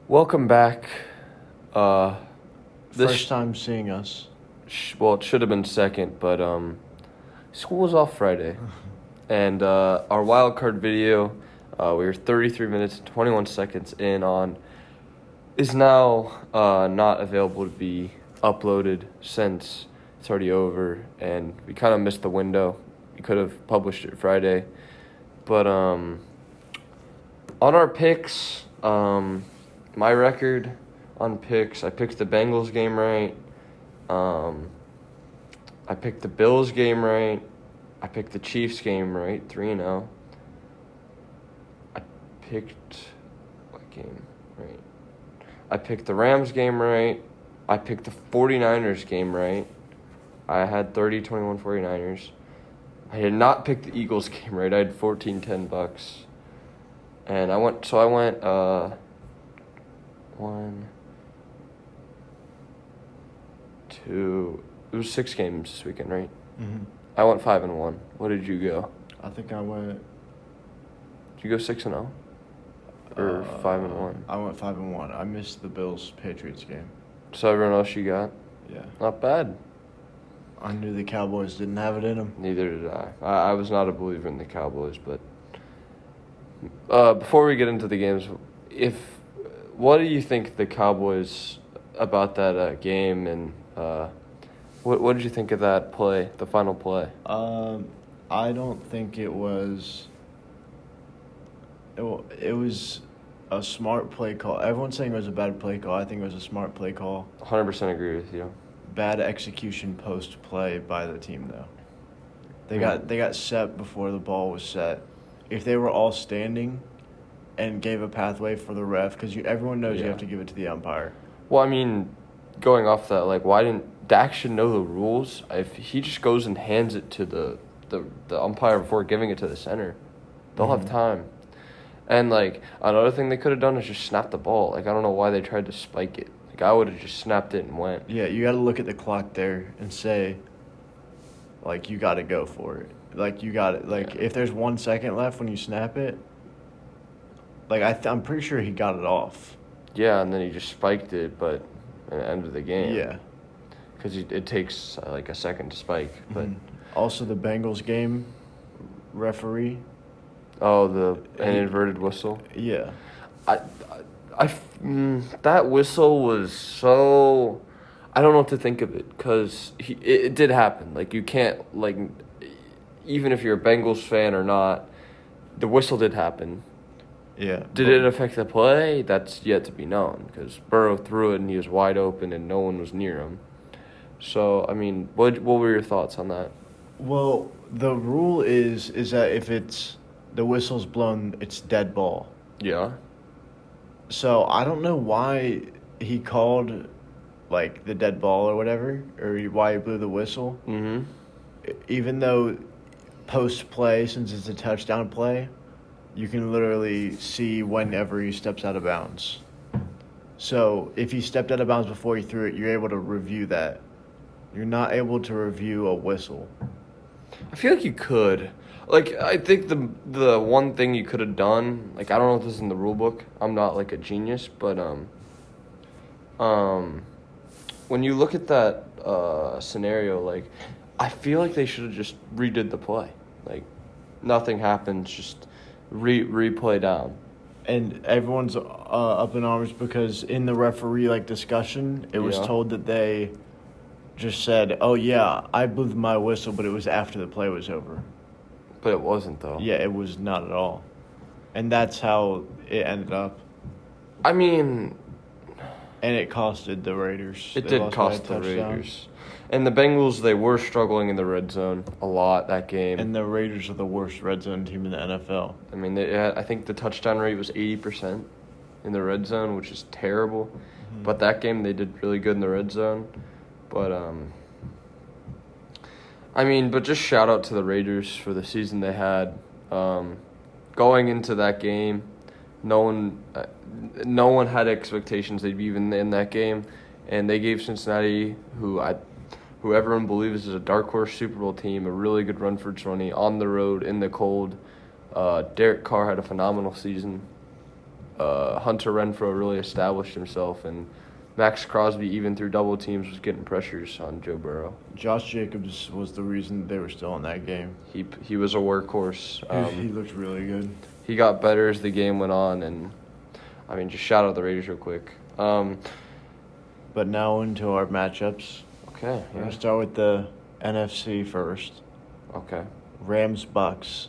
Welcome back. First time seeing us. Well, it should have been second, but school was off Friday. And our wild card video, we were 33 minutes and 21 seconds in on, is now not available to be uploaded since it's already over, and we kind of missed the window. We could have published it Friday. But on our picks, my record on picks, I picked the Bengals game right. I picked the Bills game right. I picked the Chiefs game right, 3-0. I picked what game right? I picked the Rams game right. I picked the 49ers game right. I had 30-21 49ers. I did not pick the Eagles game right. I had $14.10. And I went 1, 2, it was 6 games this weekend, right? Mm-hmm. I went 5-1. What did you go? I think I went. Did you go 6-0? Or 5-1? I went 5-1. I missed the Bills-Patriots game. So everyone else you got? Yeah. Not bad. I knew the Cowboys didn't have it in them. Neither did I. I was not a believer in the Cowboys, but before we get into the games, what do you think the Cowboys about that game, and what did you think of that play, the final play? I don't think it was. It was a smart play call. Everyone's saying it was a bad play call. I think it was a smart play call. 100% agree with you. Bad execution post play by the team though. They got set before the ball was set. If they were all standing and gave a pathway for the ref, because everyone knows you have to give it to the umpire. Well, I mean, going off that, why didn't Dak should know the rules? If he just goes and hands it to the umpire before giving it to the center, they'll have time. And, another thing they could have done is just snap the ball. I don't know why they tried to spike it. I would have just snapped it and went. Yeah, you got to look at the clock there and say, you got to go for it. You got it. If there's 1 second left when you snap it, I'm pretty sure he got it off. Yeah, and then he just spiked it, but at the end of the game. Yeah. Because it takes, a second to spike. But Also, the Bengals game referee. Oh, an inverted whistle? Yeah. That whistle was so... I don't know what to think of it, because it did happen. You can't, even if you're a Bengals fan or not, the whistle did happen. Yeah. Did it affect the play? That's yet to be known, because Burrow threw it and he was wide open and no one was near him. So, what were your thoughts on that? Well, the rule is that if the whistle's blown, it's dead ball. Yeah. So, I don't know why he called, the dead ball or whatever, or why he blew the whistle. Mm-hmm. Even though post-play, since it's a touchdown play, you can literally see whenever he steps out of bounds. So, if he stepped out of bounds before he threw it, you're able to review that. You're not able to review a whistle. I feel like you could. I think the one thing you could have done, I don't know if this is in the rule book. I'm not, a genius, but when you look at that scenario, I feel like they should have just redid the play. Nothing happens, just replay down. And everyone's up in arms because in the referee, discussion, it was told that they just said, oh, yeah, I blew my whistle, but it was after the play was over. But it wasn't, though. Yeah, it was not at all. And that's how it ended up. And it costed the Raiders. It did cost the Raiders. And the Bengals, they were struggling in the red zone a lot that game. And the Raiders are the worst red zone team in the NFL. I think the touchdown rate was 80% in the red zone, which is terrible. Mm-hmm. But that game, they did really good in the red zone. But, but just shout out to the Raiders for the season they had. Going into that game, no one had expectations they'd be even in that game. And they gave Cincinnati, who everyone believes is a dark horse Super Bowl team, a really good run for its money on the road in the cold. Derek Carr had a phenomenal season. Hunter Renfrow really established himself, and Max Crosby, even through double teams, was getting pressures on Joe Burrow. Josh Jacobs was the reason they were still in that game. He was a workhorse. He looked really good. He got better as the game went on, and I mean, just shout out the Raiders real quick. But now into our matchups. Okay. We're going to start with the NFC first. Okay. Rams, Bucks.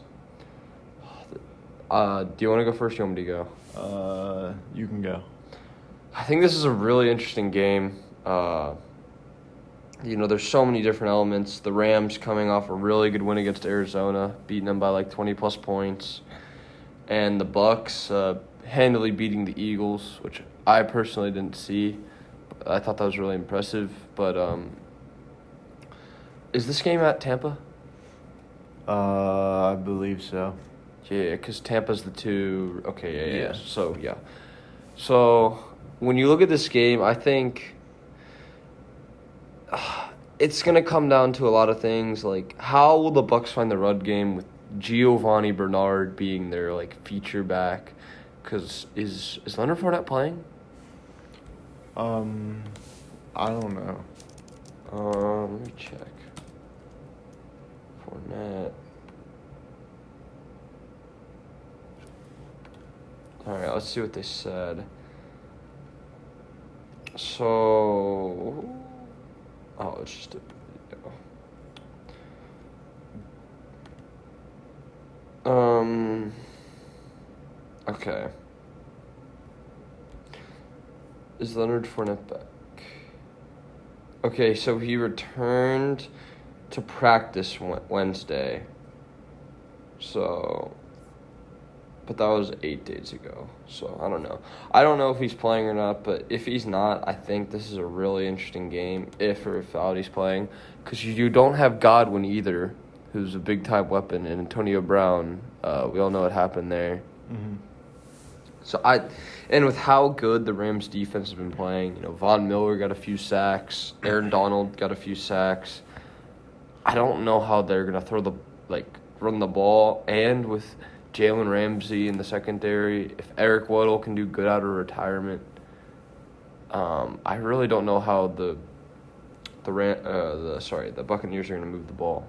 Do you want to go first or do you want me to go? You can go. I think this is a really interesting game. There's so many different elements. The Rams coming off a really good win against Arizona, beating them by like 20-plus points. And the Bucks handily beating the Eagles, which I personally didn't see. I thought that was really impressive. But is this game at Tampa? I believe so. Yeah, because Tampa's the 2. Okay, yeah. Yeah. So when you look at this game, I think it's going to come down to a lot of things. Like, how will the Bucks find the run game with Giovanni Bernard being their, like, feature back? Because is Leonard Fournette playing? I don't know. Let me check. Fournette. All right, let's see what they said. So, it's just a video. Okay. Is Leonard Fournette back? Okay, so he returned to practice Wednesday. But that was 8 days ago, so I don't know. I don't know if he's playing or not, but if he's not, I think this is a really interesting game, if he's playing, because you don't have Godwin either, who's a big-time weapon, and Antonio Brown. We all know what happened there. Mm-hmm. And with how good the Rams defense has been playing, Von Miller got a few sacks, Aaron Donald got a few sacks. I don't know how they're gonna run the ball, and with Jalen Ramsey in the secondary, if Eric Weddle can do good out of retirement, I really don't know how the Buccaneers are gonna move the ball.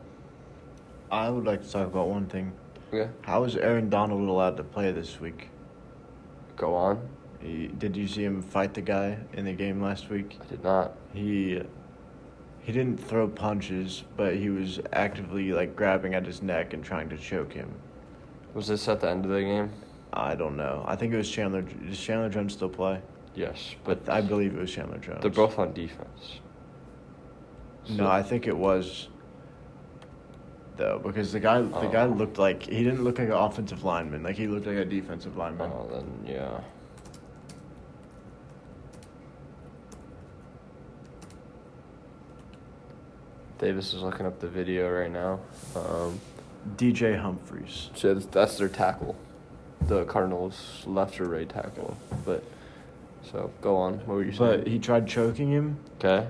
I would like to talk about one thing. Okay. How is Aaron Donald allowed to play this week? Go on. Did you see him fight the guy in the game last week? I did not. He didn't throw punches, but he was actively grabbing at his neck and trying to choke him. Was this at the end of the game? I don't know. I think it was Chandler. Does Chandler Jones still play? Yes, but I believe it was Chandler Jones. They're both on defense. No, I think it was, though, because the guy looked like he didn't look like an offensive lineman. He looked like a defensive lineman. Oh, then yeah. Davis is looking up the video right now. DJ Humphries. So that's their tackle, the Cardinals' left or right tackle. So go on. What were you saying? But he tried choking him. Okay.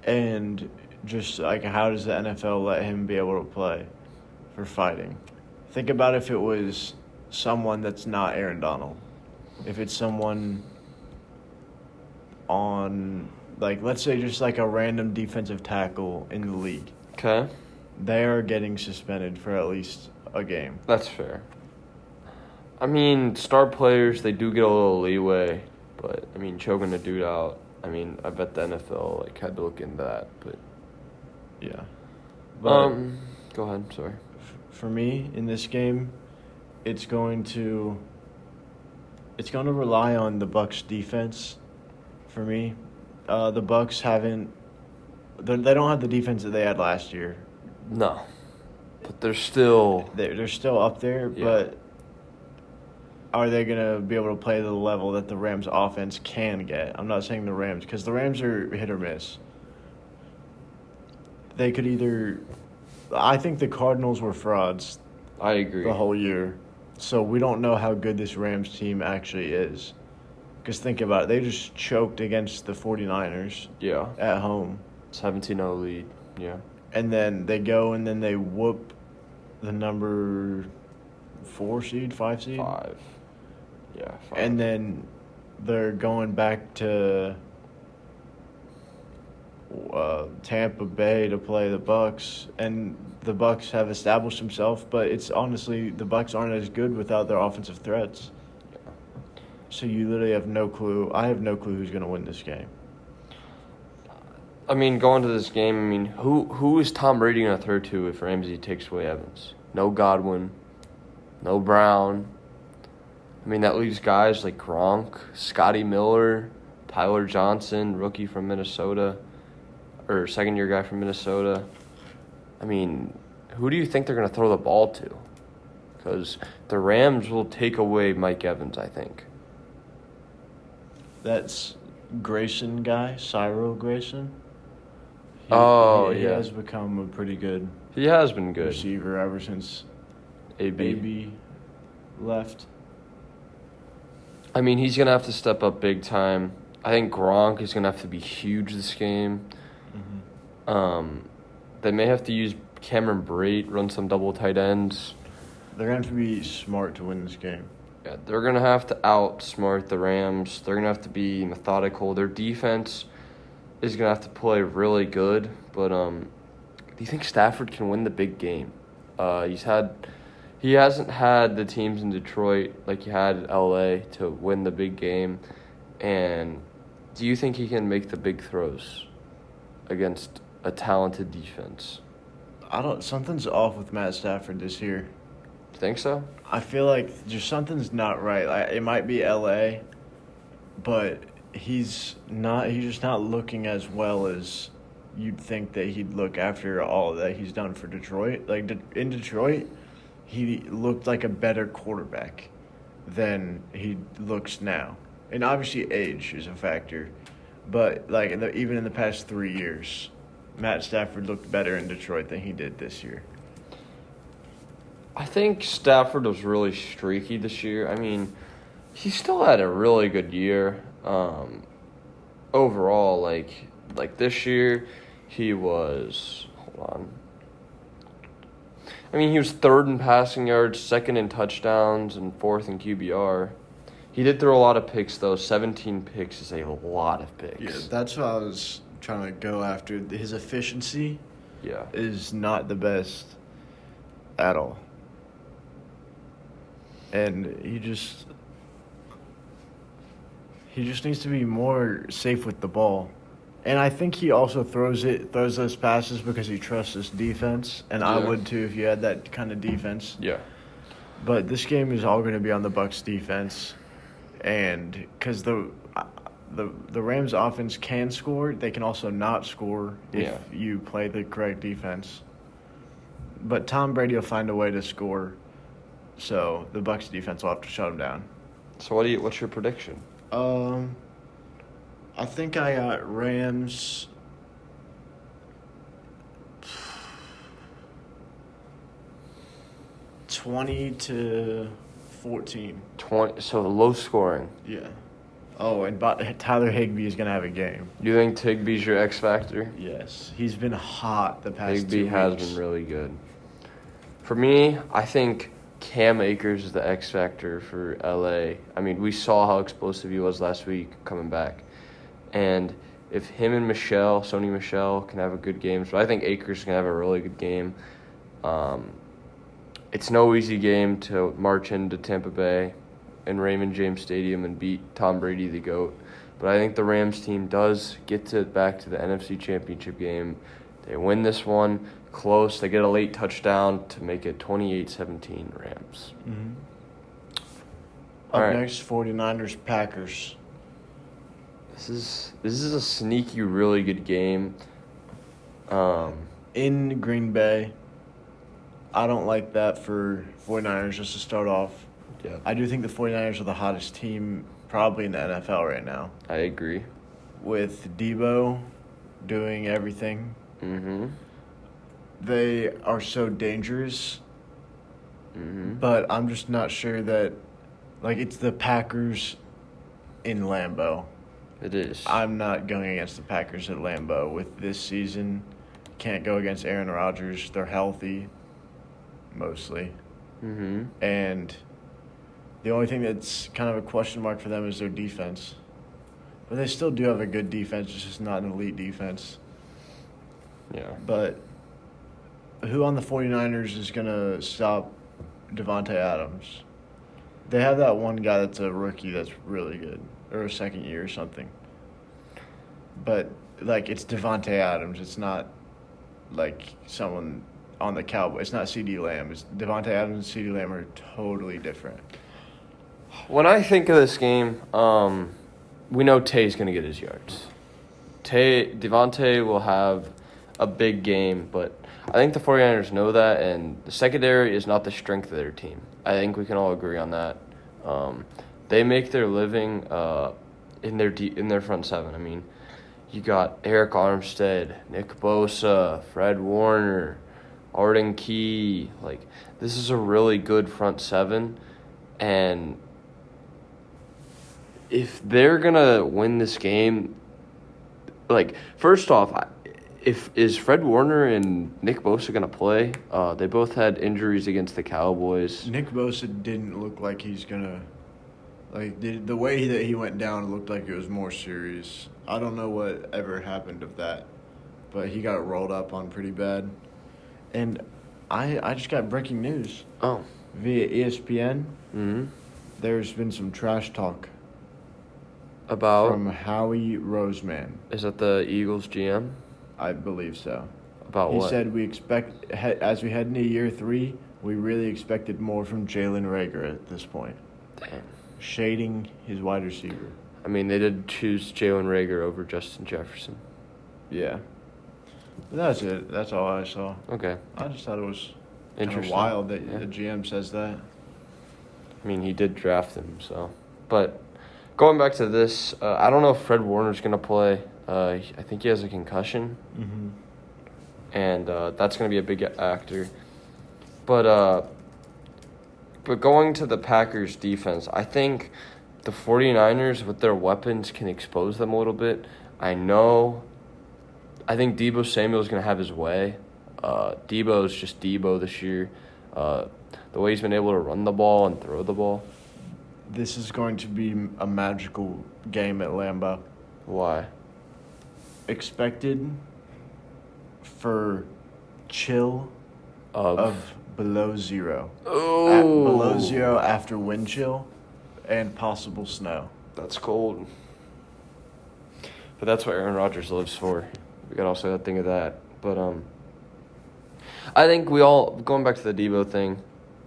And just how does the NFL let him be able to play for fighting? Think about if it was someone that's not Aaron Donald. If it's someone on, let's say just a random defensive tackle in the league. Okay. They are getting suspended for at least a game. That's fair. I mean, star players, they do get a little leeway, but, choking a dude out, I bet the NFL, had to look into that, but... Yeah. But, go ahead, sorry. For me, in this game, it's going to rely on the Bucks defense, for me. The Bucks they don't have the defense that they had last year. No, but they're still up there. Yeah. But are they gonna be able to play the level that the Rams offense can get? I'm not saying the Rams, because the Rams are hit or miss. They could either. I think the Cardinals were frauds. I agree. The whole year, so we don't know how good this Rams team actually is. Because think about it, they just choked against the 49ers. Yeah. At home. 17-0 lead. Yeah. And then they go and then they whoop the number 4 seed, 5 seed? 5. Yeah. Fine. And then they're going back to Tampa Bay to play the Bucks, and the Bucks have established themselves, but it's honestly the Bucks aren't as good without their offensive threats. Yeah. So you literally have no clue. I have no clue who's going to win this game. I mean, going to this game, I mean, who is Tom Brady going to throw to if Ramsey takes away Evans? No Godwin, no Brown. I mean, that leaves guys like Gronk, Scotty Miller, Tyler Johnson, rookie from Minnesota, or second-year guy from Minnesota. I mean, who do you think they're going to throw the ball to? Because the Rams will take away Mike Evans, I think. That's Grayson guy, Cyril Grayson. He Yeah. has become a pretty good He has been good. receiver ever since AB. AB left. I mean, he's going to have to step up big time. I think Gronk is going to have to be huge this game. Mm-hmm. They may have to use Cameron Brate, run some double tight ends. They're going to have to be smart to win this game. Yeah, they're going to have to outsmart the Rams. They're going to have to be methodical. Their defense is going to have to play really good. But do you think Stafford can win the big game? He hasn't had the teams in Detroit like he had in LA to win the big game. And do you think he can make the big throws against a talented defense? Something's off with Matt Stafford this year. Think so? I feel like just something's not right. Like, it might be LA, but he's just not looking as well as you'd think that he'd look after all that he's done for Detroit. Like in Detroit, he looked like a better quarterback than he looks now. And obviously age is a factor, but like even in the past 3 years, Matt Stafford looked better in Detroit than he did this year. I think Stafford was really streaky this year. I mean, he still had a really good year. Overall, like this year, he was he was third in passing yards, second in touchdowns, and fourth in QBR. He did throw a lot of picks, though. 17 picks is a lot of picks. Yeah, that's what I was trying to go after. His efficiency is not the best at all. And he just needs to be more safe with the ball. And I think he also throws those passes because he trusts his defense. And I would too if you had that kind of defense. Yeah. But this game is all going to be on the Bucs defense. And because the Rams offense can score, they can also not score if you play the correct defense. But Tom Brady will find a way to score. So the Bucs defense will have to shut him down. So what's your prediction? I think I got Rams 20-14. 20. So low scoring. Yeah. Oh, and Tyler Higbee is going to have a game. You think Higbee's your X factor? Yes. He's been hot the past 2 weeks. Higbee has been really good. For me, I think Cam Akers is the X factor for LA. I mean, we saw how explosive he was last week coming back. And if him and Sony Michel, can have a good game, so I think Akers can have a really good game. It's no easy game to march into Tampa Bay and Raymond James Stadium and beat Tom Brady, the GOAT. But I think the Rams team does get back to the NFC Championship game. They win this one close. They get a late touchdown to make it 28-17 Rams. Mm-hmm. All Up right. next, 49ers, Packers. This is a sneaky, really good game. In Green Bay. I don't like that for 49ers just to start off. Yeah, I do think the 49ers are the hottest team probably in the NFL right now. I agree. With Debo doing everything. Mm-hmm. They are so dangerous. Mm-hmm. But I'm just not sure that, it's the Packers in Lambeau. It is. I'm not going against the Packers at Lambeau with this season. Can't go against Aaron Rodgers. They're healthy, mostly. Mm-hmm. And The only thing that's kind of a question mark for them is their defense. But they still do have a good defense. It's just not an elite defense. Yeah. But who on the 49ers is going to stop Devontae Adams? They have that one guy that's a rookie that's really good, or a second year or something. But, like, it's Devontae Adams. It's not, like, someone on the Cowboys. It's not CeeDee Lamb. It's Devontae Adams and CeeDee Lamb are totally different. When I think of this game, we know Tay's going to get his yards. Devontae will have a big game, but I think the 49ers know that, and the secondary is not the strength of their team. I think we can all agree on that. They make their living in their front seven. I mean, you got Eric Armstead, Nick Bosa, Fred Warner, Arden Key. Like, this is a really good front seven, and if they're gonna win this game, like, first off, is Fred Warner and Nick Bosa gonna play? They both had injuries against the Cowboys. Nick Bosa didn't look like he's gonna, like, the way that he went down looked like it was more serious. I don't know what ever happened of that, but he got rolled up on pretty bad. And I just got breaking news. Oh. Via ESPN. Mm-hmm. There's been some trash talk About? from Howie Roseman. Is that the Eagles GM? I believe so. About He what? said we expect, as we head into year 3, we really expected more from Jalen Reagor at this point. Damn. Shading his wide receiver. I mean, they did choose Jalen Reagor over Justin Jefferson. Yeah. But that's it. That's all I saw. Okay. I just thought it was kind of Interesting. wild that Yeah. the GM says that. I mean, he did draft him, so. But going back to this, I don't know if Fred Warner's going to play. I think he has a concussion, Mm-hmm. and that's going to be a big actor. But going to the Packers' defense, I think the 49ers, with their weapons, can expose them a little bit. I think Deebo Samuel's going to have his way. Deebo's just Deebo this year. The way he's been able to run the ball and throw the ball. This is going to be a magical game at Lambeau. Why? Expected for chill of below 0. Oh. Below 0 after wind chill and possible snow. That's cold. But that's what Aaron Rodgers lives for. We got also think of that. But I think going back to the Deebo thing,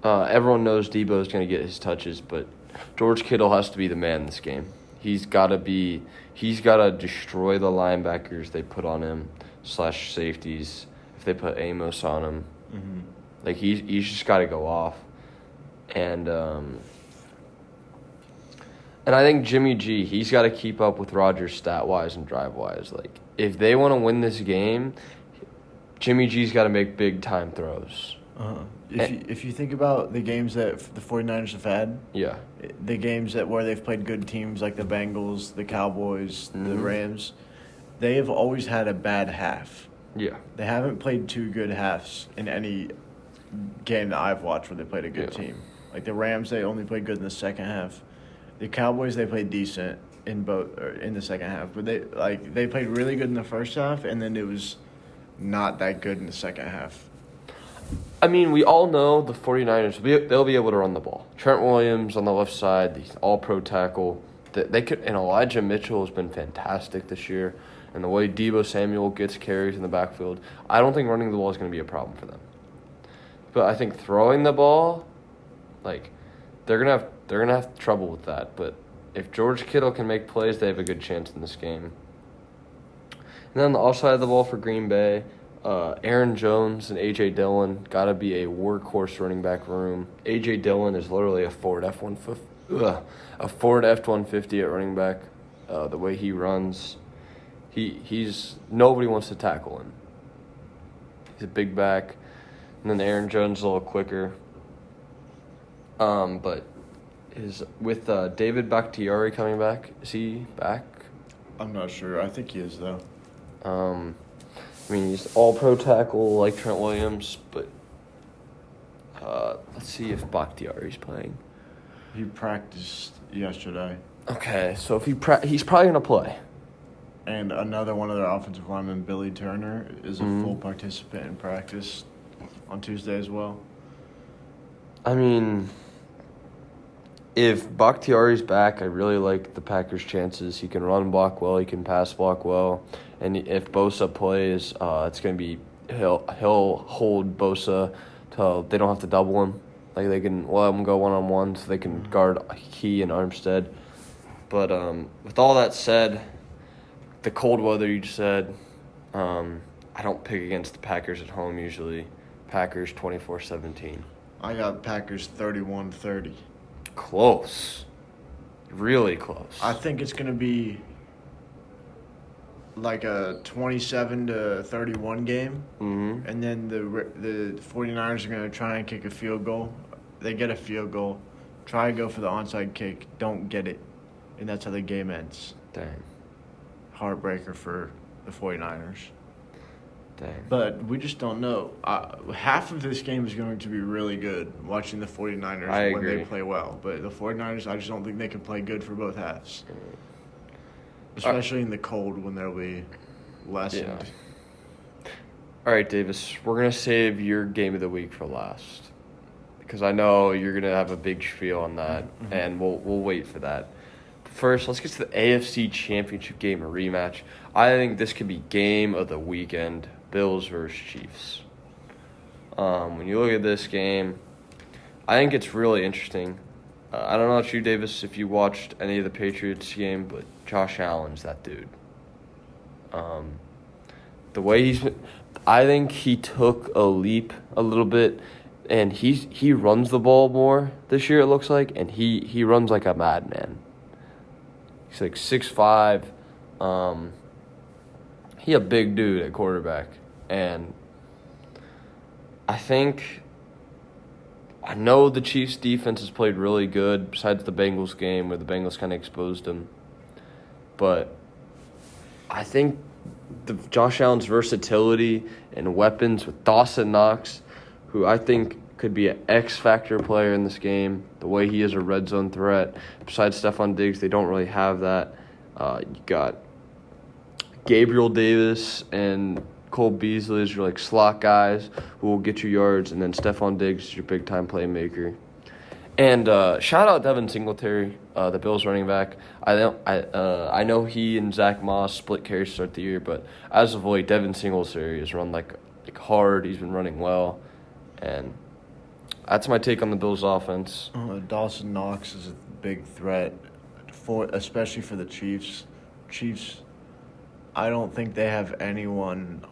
everyone knows Deebo is going to get his touches, but George Kittle has to be the man in this game. He's got to destroy the linebackers they put on him / safeties if they put Amos on him. Mm-hmm. Like, he's just got to go off. And I think Jimmy G, he's got to keep up with Rodgers stat-wise and drive-wise. Like, if they want to win this game, Jimmy G's got to make big-time throws. Uh-huh. If you think about the games that the 49ers have had, Yeah. the games where they've played good teams like the Bengals, the Cowboys, the Rams, they have always had a bad half. Yeah. They haven't played 2 good halves in any game that I've watched where they played a good team. Like the Rams, they only played good in the second half. The Cowboys, they played decent in the second half, but they played really good in the first half, and then it was not that good in the second half. I mean, we all know the 49ers, they'll be able to run the ball. Trent Williams on the left side, the all-pro tackle. And Elijah Mitchell has been fantastic this year. And the way Deebo Samuel gets carries in the backfield, I don't think running the ball is going to be a problem for them. But I think throwing the ball, like, they're gonna have trouble with that. But if George Kittle can make plays, they have a good chance in this game. And then on the offside of the ball for Green Bay, Aaron Jones and A.J. Dillon got to be a workhorse running back room. A.J. Dillon is literally a Ford F-150 at running back. The way he runs, he's nobody wants to tackle him. He's a big back, and then Aaron Jones is a little quicker. But with David Bakhtiari coming back, is he back? I'm not sure. I think he is, though. I mean, he's all-pro tackle like Trent Williams, but let's see if Bakhtiari's playing. He practiced yesterday. Okay, so if he's probably gonna play. And another one of their offensive linemen, Billy Turner, is a Mhm. full participant in practice on Tuesday as well. I mean, if Bakhtiari's back, I really like the Packers' chances. He can run block well, he can pass block well, and if Bosa plays, it's gonna be he'll hold Bosa till they don't have to double him. Like they can let him go 1-on-1 so they can guard Key and Armstead. But with all that said, the cold weather you just said, I don't pick against the Packers at home usually. Packers 24-17. I got Packers 31-30. Close. Really close. I think it's going to be like a 27-31 game. Mm-hmm. And then the 49ers are going to try and kick a field goal. They get a field goal. Try and go for the onside kick. Don't get it. And that's how the game ends. Dang. Heartbreaker for the 49ers. Dang. But we just don't know. Half of this game is going to be really good, watching the 49ers when they play well. But the 49ers, I just don't think they can play good for both halves. Especially in the cold when they'll be lessened. Yeah. All right, Davis, we're going to save your game of the week for last. Because I know you're going to have a big spiel on that, and we'll wait for that. First, let's get to the AFC Championship Game, a rematch. I think this could be game of the weekend, Bills versus Chiefs. When you look at this game, I think it's really interesting. I don't know about you, Davis, if you watched any of the Patriots game, but Josh Allen's that dude. The way I think he took a leap a little bit, and he runs the ball more this year, it looks like, and he runs like a madman. He's like 6'5". He a big dude at quarterback. And I know the Chiefs' defense has played really good, besides the Bengals game where the Bengals kind of exposed him. But I think Josh Allen's versatility and weapons with Dawson Knox, who I think could be an X-factor player in this game, the way he is a red zone threat. Besides Stephon Diggs, they don't really have that. You got Gabriel Davis and Cole Beasley as your like slot guys who will get you yards, and then Stephon Diggs is your big-time playmaker. And shout out Devin Singletary, the Bills running back. I know he and Zach Moss split carries to start the year, but as of late, Devin Singletary has run like hard. He's been running well, and that's my take on the Bills' offense. Dawson Knox is a big threat, especially for the Chiefs. Chiefs, I don't think they have anyone.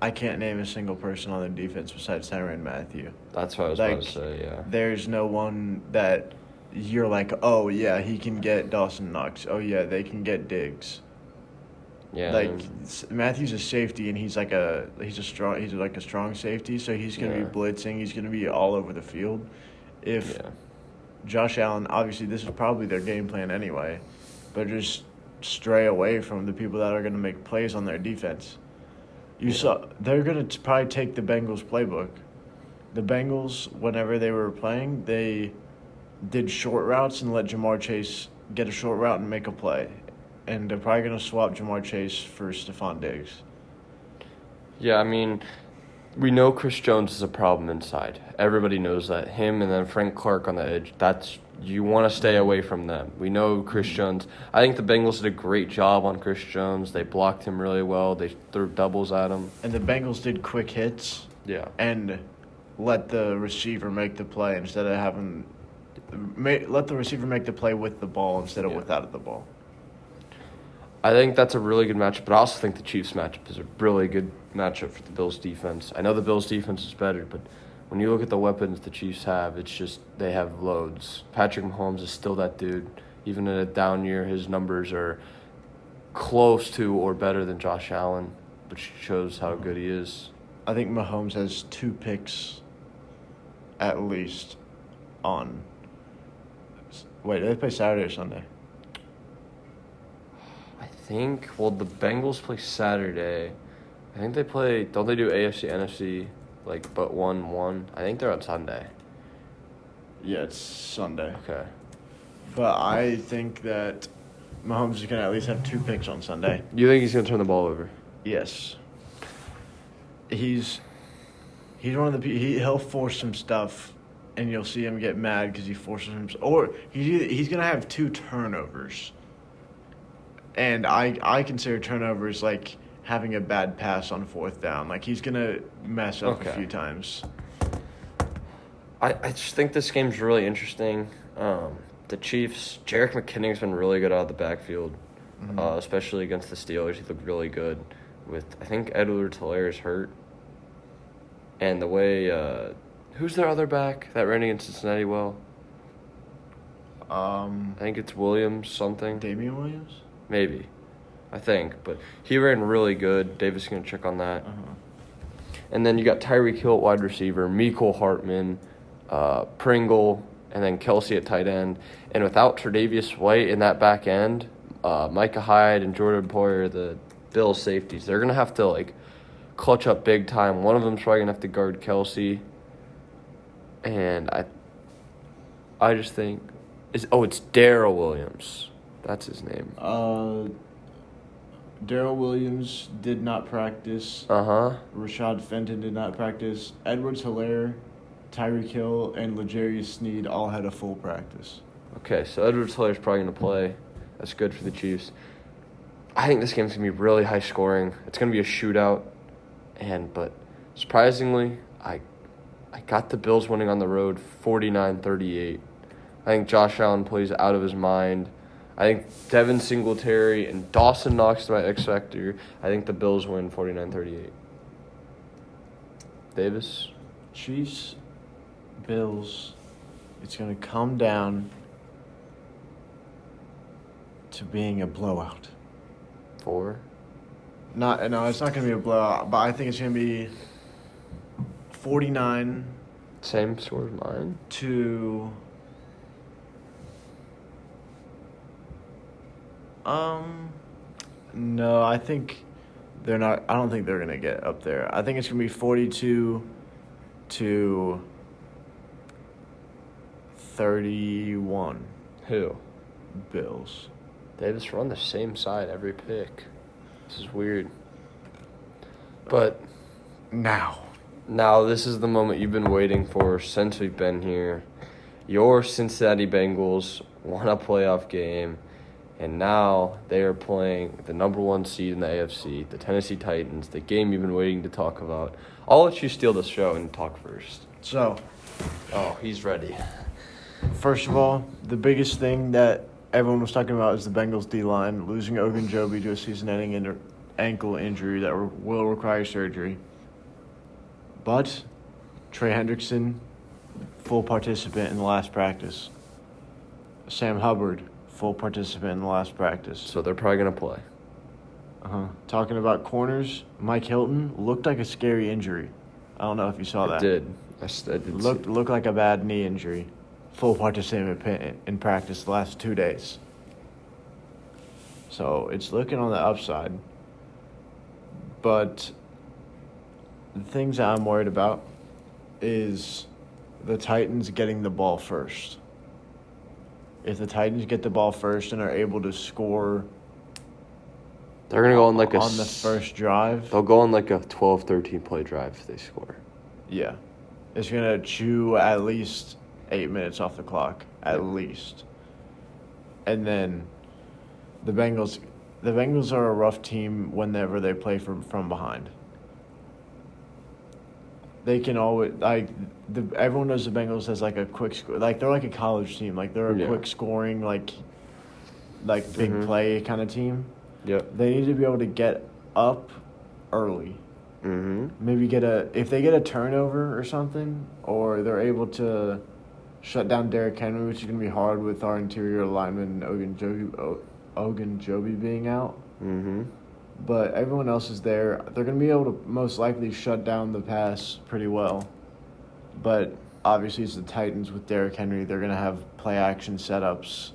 I can't name a single person on their defense besides Tyrann Mathieu. That's what I was about to say, yeah. There's no one that you're like, oh, yeah, he can get Dawson Knox. Oh, yeah, they can get Diggs. Yeah. Like, Matthew's a safety, and he's like a strong safety, so he's going to be blitzing. He's going to be all over the field. If Josh Allen, obviously this is probably their game plan anyway, but just stray away from the people that are going to make plays on their defense. They're going to probably take the Bengals playbook. The Bengals, whenever they were playing, they did short routes and let Jamar Chase get a short route and make a play. And they're probably going to swap Jamar Chase for Stephon Diggs. Yeah, I mean, we know Chris Jones is a problem inside. Everybody knows that. Him and then Frank Clark on the edge, you want to stay away from them. We know Chris Jones. I think the Bengals did a great job on Chris Jones. They blocked him really well. They threw doubles at him. And the Bengals did quick hits. Yeah. And let the receiver make the play instead of having let the receiver make the play with the ball instead of without the ball. I think that's a really good matchup, but I also think the Chiefs matchup is a really good matchup for the Bills defense. I know the Bills defense is better, but when you look at the weapons the Chiefs have, it's just they have loads. Patrick Mahomes is still that dude. Even in a down year, his numbers are close to or better than Josh Allen, which shows how good he is. I think Mahomes has 2 picks at least on. Wait, do they play Saturday or Sunday? I think, the Bengals play Saturday. I think they play, don't they do AFC, NFC, but 1-1? I think they're on Sunday. Yeah, it's Sunday. Okay. But I think that Mahomes is going to at least have 2 picks on Sunday. You think he's going to turn the ball over? Yes. He's one of the he'll force some stuff, and you'll see him get mad because he forces him. Or he's going to have 2 turnovers. And I consider turnovers like having a bad pass on 4th down. Like, he's going to mess up a few times. I just think this game's really interesting. The Chiefs, Jerick McKinnon's been really good out of the backfield, especially against the Steelers. He looked really good. I think Edwards-Hilaire's hurt. And the way, who's their other back that ran against Cincinnati well? I think it's Williams something. Damian Williams? Maybe. I think. But he ran really good. Davis is going to check on that. And then you got Tyreek Hill at wide receiver, Mecole Hardman, Pringle, and then Kelsey at tight end. And without Tre'Davious White in that back end, Micah Hyde and Jordan Poyer, the Bills safeties, they're going to have to, clutch up big time. One of them's probably going to have to guard Kelsey. And I just think it's Darrell Williams. That's his name. Darrell Williams did not practice. Rashad Fenton did not practice. Edwards-Hilaire, Tyreek Hill, and L'Jarius Sneed all had a full practice. Okay, so Edwards-Hilaire's probably going to play. That's good for the Chiefs. I think this game's going to be really high scoring. It's going to be a shootout. But surprisingly, I got the Bills winning on the road 49-38. I think Josh Allen plays out of his mind. I think Devin Singletary and Dawson Knox, my X Factor. I think the Bills win 49-38. Davis? Chiefs, Bills. It's going to come down to being a blowout. 4? No, it's not going to be a blowout, but I think it's going to be 49. Same score as mine? To no, I think they're not. I don't think they're going to get up there. I think it's going to be 42 to 31. Who? Bills. Davis, we're on the same side every pick. This is weird. But now this is the moment you've been waiting for since we've been here. Your Cincinnati Bengals won a playoff game, and now they are playing the number 1 seed in the AFC, the Tennessee Titans, the game you've been waiting to talk about. I'll let you steal the show and talk first. So, he's ready. First of all, the biggest thing that everyone was talking about is the Bengals D-Line losing Ogunjobi to a season-ending ankle injury that will require surgery. But Trey Hendrickson, full participant in the last practice. Sam Hubbard, full participant in the last practice. So they're probably going to play. Talking about corners, Mike Hilton looked like a scary injury. I don't know if you saw that. It did. I did. Looked like a bad knee injury. Full participant in practice the last 2 days. So it's looking on the upside. But the things that I'm worried about is the Titans getting the ball first. If the Titans get the ball first and are able to score, they're going to go on on the first drive. They'll go on a 12-13 play drive if they score. Yeah. It's going to chew at least 8 minutes off the clock, at least. And then the Bengals are a rough team whenever they play from behind. They can always everyone knows the Bengals as a quick score, they're like a college team, they're a quick scoring big play kind of team. Yep. They need to be able to get up early. Maybe if they get a turnover or something, or they're able to shut down Derrick Henry, which is going to be hard with our interior lineman Ogunjobi being out. But everyone else is there. They're going to be able to most likely shut down the pass pretty well. But obviously it's the Titans with Derrick Henry. They're going to have play action setups.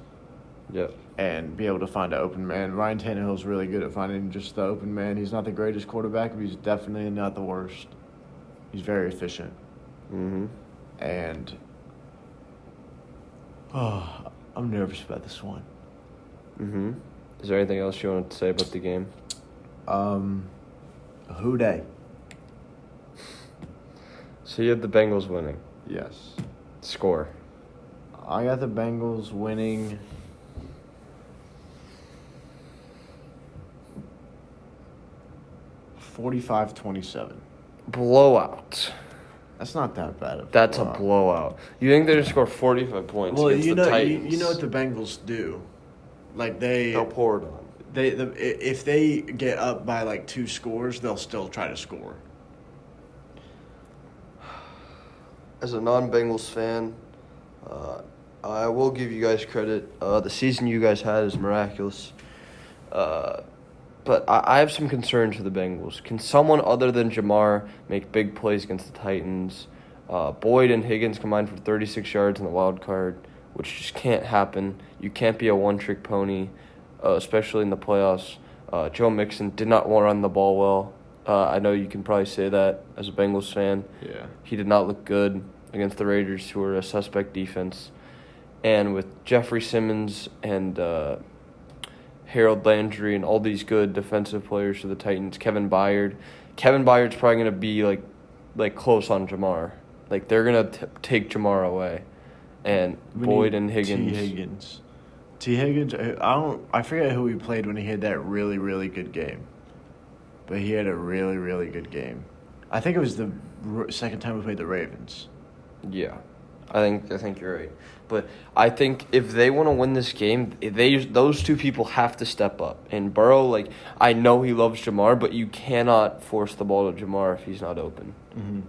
Yep. And be able to find an open man. Ryan Tannehill's really good at finding just the open man. He's not the greatest quarterback, but he's definitely not the worst. He's very efficient. And I'm nervous about this one. Mm-hmm. Is there anything else you want to say about the game? Who dey? So you have the Bengals winning. Yes. Score. I got the Bengals winning 45-27. Blowout. That's not that bad. That's a blowout. You think they're going to score 45 points against the Titans? You know what the Bengals do. Like, they'll pour it on. If they get up by, like, 2 scores, they'll still try to score. As a non-Bengals fan, I will give you guys credit. The season you guys had is miraculous. But I have some concerns for the Bengals. Can someone other than Jamar make big plays against the Titans? Boyd and Higgins combined for 36 yards in the wild card, which just can't happen. You can't be a one-trick pony, especially in the playoffs. Joe Mixon did not want to run the ball well. I know you can probably say that as a Bengals fan. Yeah. He did not look good against the Raiders, who are a suspect defense. And with Jeffrey Simmons and Harold Landry and all these good defensive players for the Titans, Kevin Byard's probably going to be like close on Jamar. Like, they're going to take Jamar away. And Boyd and Higgins. T. Higgins, I forget who he played when he had that really, really good game. But he had a really, really good game. I think it was the second time we played the Ravens. Yeah, I think you're right. But I think if they want to win this game, those two people have to step up. And Burrow, I know he loves Jamar, but you cannot force the ball to Jamar if he's not open. Mm-hmm.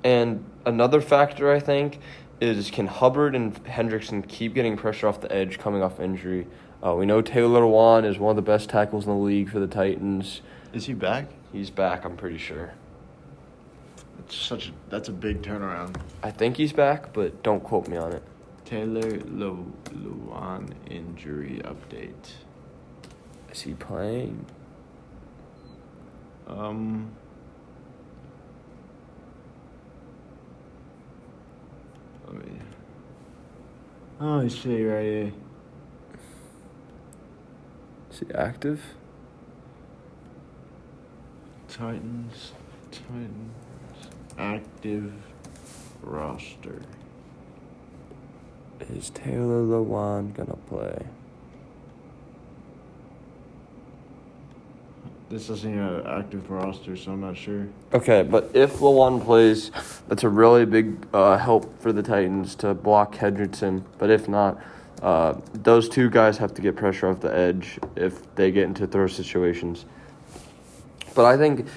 And another factor, I think, is can Hubbard and Hendrickson keep getting pressure off the edge coming off injury? We know Taylor Lewan is one of the best tackles in the league for the Titans. Is he back? He's back, I'm pretty sure. That's a big turnaround. I think he's back, but don't quote me on it. Taylor Lewan injury update. Is he playing? Let me. Oh, I see right here. Is he active? Titans active roster. Is Taylor Lewan gonna play? This doesn't have an active roster, so I'm not sure. Okay, but if Lewan plays, that's a really big help for the Titans to block Hendrickson. But if not, those two guys have to get pressure off the edge if they get into throw situations. But I think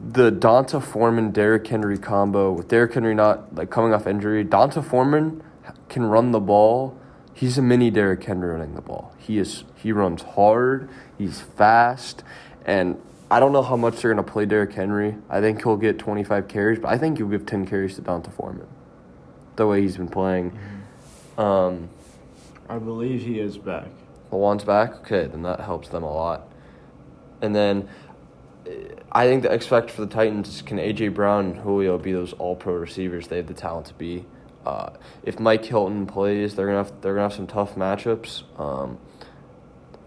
the Donta Foreman Derrick Henry combo, with Derrick Henry not coming off injury, Donta Foreman can run the ball. He's a mini Derrick Henry running the ball. He runs hard. He's fast. And I don't know how much they're going to play Derrick Henry. I think he'll get 25 carries, but I think he'll give 10 carries to Donta Foreman, the way he's been playing. Mm-hmm. I believe he is back. Lewan's back? Okay, then that helps them a lot. And then I think the X factor for the Titans, can A.J. Brown and Julio be those all-pro receivers they have the talent to be? If Mike Hilton plays, they're gonna have some tough matchups.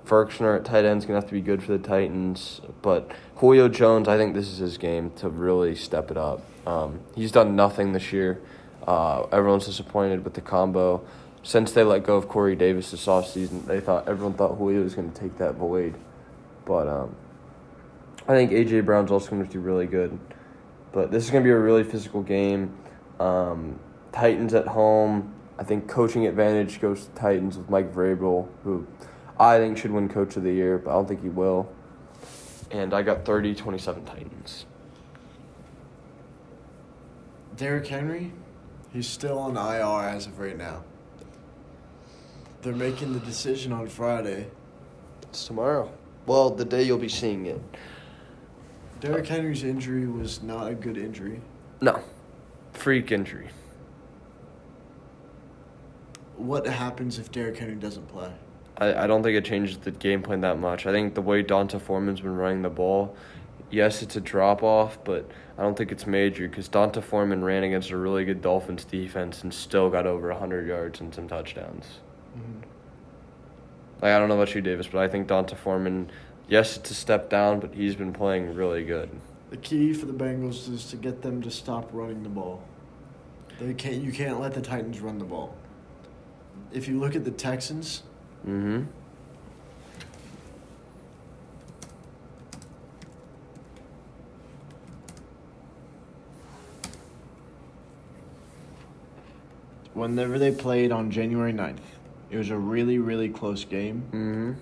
Ferguson at tight end is going to have to be good for the Titans. But Julio Jones, I think this is his game to really step it up. He's done nothing this year. Everyone's disappointed with the combo. Since they let go of Corey Davis this offseason, everyone thought Julio was going to take that void. But I think A.J. Brown's also going to do really good. But this is going to be a really physical game. Titans at home. I think coaching advantage goes to Titans with Mike Vrabel, who I think should win Coach of the Year, but I don't think he will. And I got 30-27 Titans. Derrick Henry, he's still on IR as of right now. They're making the decision on Friday. It's tomorrow. Well, the day you'll be seeing it. Derrick Henry's injury was not a good injury. No. Freak injury. What happens if Derrick Henry doesn't play? I don't think it changes the game plan that much. I think the way Donta Foreman's been running the ball, yes, it's a drop-off, but I don't think it's major because Donta Foreman ran against a really good Dolphins defense and still got over 100 yards and some touchdowns. Mm-hmm. Like, I don't know about you, Davis, but I think Donta Foreman, yes, it's a step down, but he's been playing really good. The key for the Bengals is to get them to stop running the ball. You can't let the Titans run the ball. If you look at the Texans, Mm-hmm. whenever they played on January 9th, it was a really, really close game. Mm-hmm.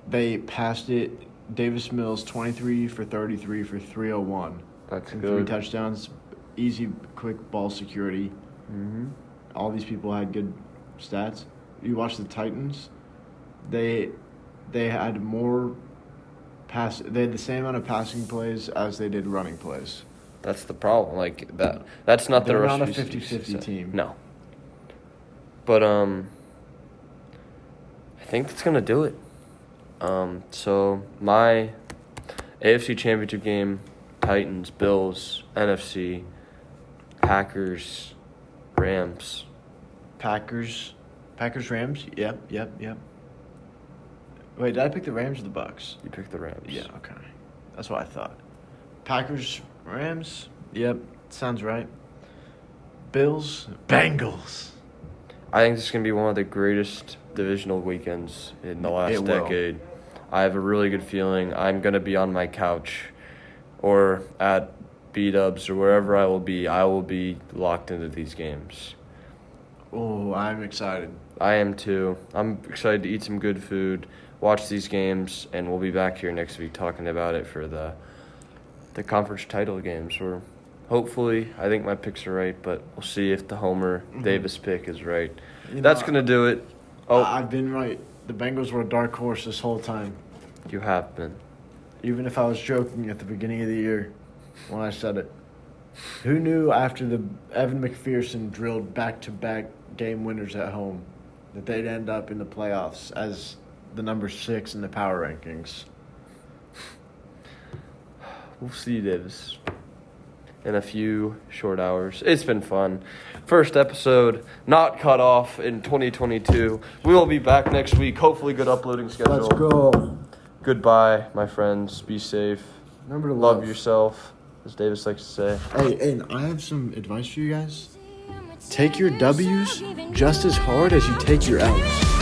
They passed it. Davis Mills, 23 for 33 for 301. That's and good. 3 touchdowns. Easy, quick ball security. Mm-hmm. All these people had good stats. You watch the Titans, they had more pass. They had the same amount of passing plays as they did running plays. That's the problem. Like, that's not They're the not a recipe 50-50 team. No. But I think that's gonna do it. So my AFC Championship game: Titans, Bills, NFC, Packers, Rams. Packers, Rams. Yep. Wait, did I pick the Rams or the Bucks? You picked the Rams. Yeah, okay. That's what I thought. Packers, Rams. Yep, sounds right. Bills, Bengals. I think this is gonna be one of the greatest divisional weekends in the last It will. decade. I have a really good feeling I'm gonna be on my couch, or at B-Dubs or wherever I will be locked into these games. Oh, I'm excited. I am too. I'm excited to eat some good food, watch these games, and we'll be back here next week talking about it for the conference title games. Or hopefully, I think my picks are right, but we'll see if the Homer Davis pick is right. That's going to do it. Oh, I've been right. The Bengals were a dark horse this whole time. you have been. Even if I was joking at the beginning of the year when I said it. Who knew after the Evan McPherson drilled back-to-back game winners at home that they'd end up in the playoffs as the number 6 in the power rankings? We'll see you, Davis, in a few short hours. It's been fun. First episode, not cut off in 2022. We will be back next week. Hopefully, good uploading schedule. Let's go. Goodbye, my friends. Be safe. Remember to Love yourself, as Davis likes to say. Hey, and I have some advice for you guys. Take your W's just as hard as you take your L's.